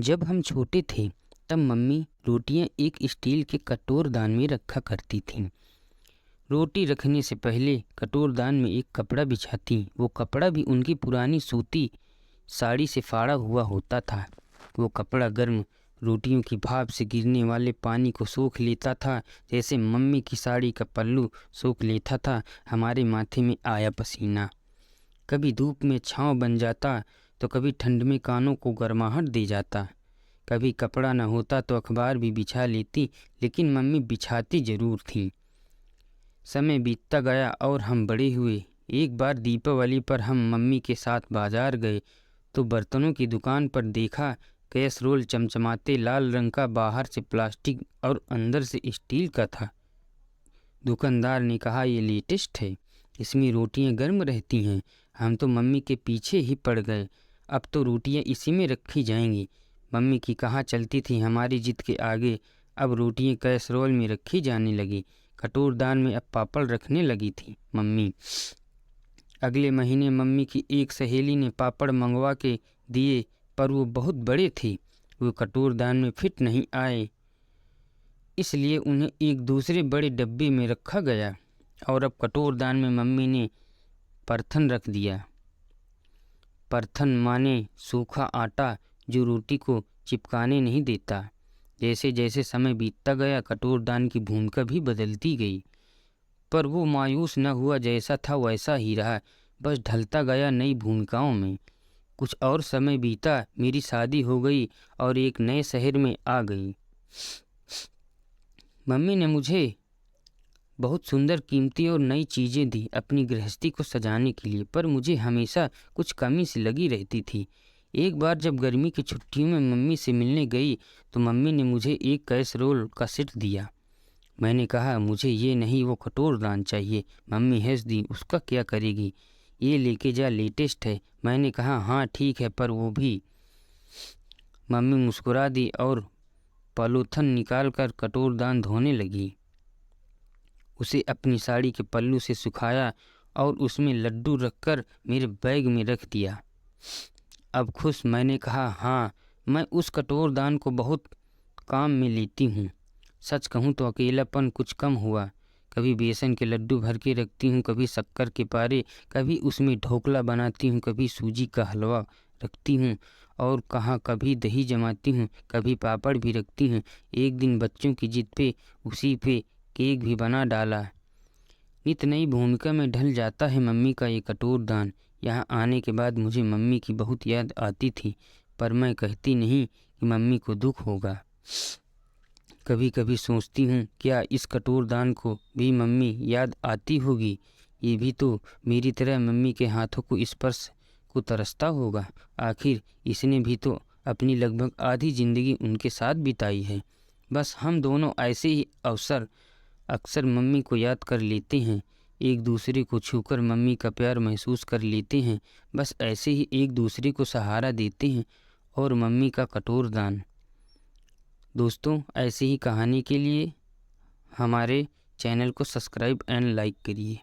जब हम छोटे थे तब मम्मी रोटियां एक स्टील के कटोरदान में रखा करती थीं। रोटी रखने से पहले कटोरदान में एक कपड़ा बिछाती। वो कपड़ा भी उनकी पुरानी सूती साड़ी से फाड़ा हुआ होता था। वो कपड़ा गर्म रोटियों की भाप से गिरने वाले पानी को सोख लेता था, जैसे मम्मी की साड़ी का पल्लू सोख लेता था हमारे माथे में आया पसीना। कभी धूप में छांव बन जाता तो कभी ठंड में कानों को गर्माहट दे जाता। कभी कपड़ा न होता तो अखबार भी बिछा लेती, लेकिन मम्मी बिछाती ज़रूर थी। समय बीतता गया और हम बड़े हुए। एक बार दीपावली पर हम मम्मी के साथ बाजार गए तो बर्तनों की दुकान पर देखा कैसरोल चमचमाते लाल रंग का, बाहर से प्लास्टिक और अंदर से स्टील का था। दुकानदार ने कहा, ये लेटेस्ट है, इसमें रोटियां गर्म रहती हैं। हम तो मम्मी के पीछे ही पड़ गए। अब तो रोटियां इसी में रखी जाएंगी। मम्मी की कहाँ चलती थी हमारी जिद के आगे। अब रोटियां कैसरोल में रखी जाने लगी। कटोरदान में अब पापड़ रखने लगी थी मम्मी। अगले महीने मम्मी की एक सहेली ने पापड़ मंगवा के दिए, पर वो बहुत बड़े थे। वो कटोरदान में फिट नहीं आए, इसलिए उन्हें एक दूसरे बड़े डब्बे में रखा गया। और अब कटोरदान में मम्मी ने परथन रख दिया। परथन माने सूखा आटा जो रोटी को चिपकाने नहीं देता। जैसे जैसे समय बीतता गया कटोरदान की भूमिका भी बदलती गई, पर वो मायूस न हुआ। जैसा था वैसा ही रहा, बस ढलता गया नई भूमिकाओं में। कुछ और समय बीता, मेरी शादी हो गई और एक नए शहर में आ गई। मम्मी ने मुझे बहुत सुंदर, कीमती और नई चीज़ें दी अपनी गृहस्थी को सजाने के लिए, पर मुझे हमेशा कुछ कमी सी लगी रहती थी। एक बार जब गर्मी की छुट्टियों में मम्मी से मिलने गई तो मम्मी ने मुझे एक कैसरोल का सेट दिया। मैंने कहा, मुझे ये नहीं, वो कटोरदान चाहिए। मम्मी हंस दी, उसका क्या करेगी, ये लेके जा, लेटेस्ट है। मैंने कहा, हाँ ठीक है, पर वो भी। मम्मी मुस्कुरा दी और पॉलीथिन निकाल कर कटोरदान धोने लगी। उसे अपनी साड़ी के पल्लू से सुखाया और उसमें लड्डू रखकर मेरे बैग में रख दिया। अब खुश? मैंने कहा, हाँ, मैं उस कटोरदान को बहुत काम में लेती हूँ। सच कहूँ तो अकेलापन कुछ कम हुआ। कभी बेसन के लड्डू भर के रखती हूँ, कभी शक्कर के पारे, कभी उसमें ढोकला बनाती हूँ, कभी सूजी का हलवा रखती हूँ और कभी दही जमाती हूँ, कभी पापड़ भी रखती हूँ। एक दिन बच्चों की जिद पे उसी पे केक भी बना डाला। नित नई भूमिका में ढल जाता है मम्मी का ये कटोरदान। यहाँ आने के बाद मुझे मम्मी की बहुत याद आती थी, पर मैं कहती नहीं कि मम्मी को दुख होगा। कभी कभी सोचती हूँ, क्या इस कटोरदान को भी मम्मी याद आती होगी? ये भी तो मेरी तरह मम्मी के हाथों को स्पर्श को तरसता होगा। आखिर इसने भी तो अपनी लगभग आधी ज़िंदगी उनके साथ बिताई है। बस हम दोनों ऐसे ही अवसर अक्सर मम्मी को याद कर लेते हैं, एक दूसरे को छूकर मम्मी का प्यार महसूस कर लेते हैं। बस ऐसे ही एक दूसरे को सहारा देते हैं। और मम्मी का कटोरदान। दोस्तों, ऐसे ही कहानी के लिए हमारे चैनल को सब्सक्राइब एंड लाइक करिए।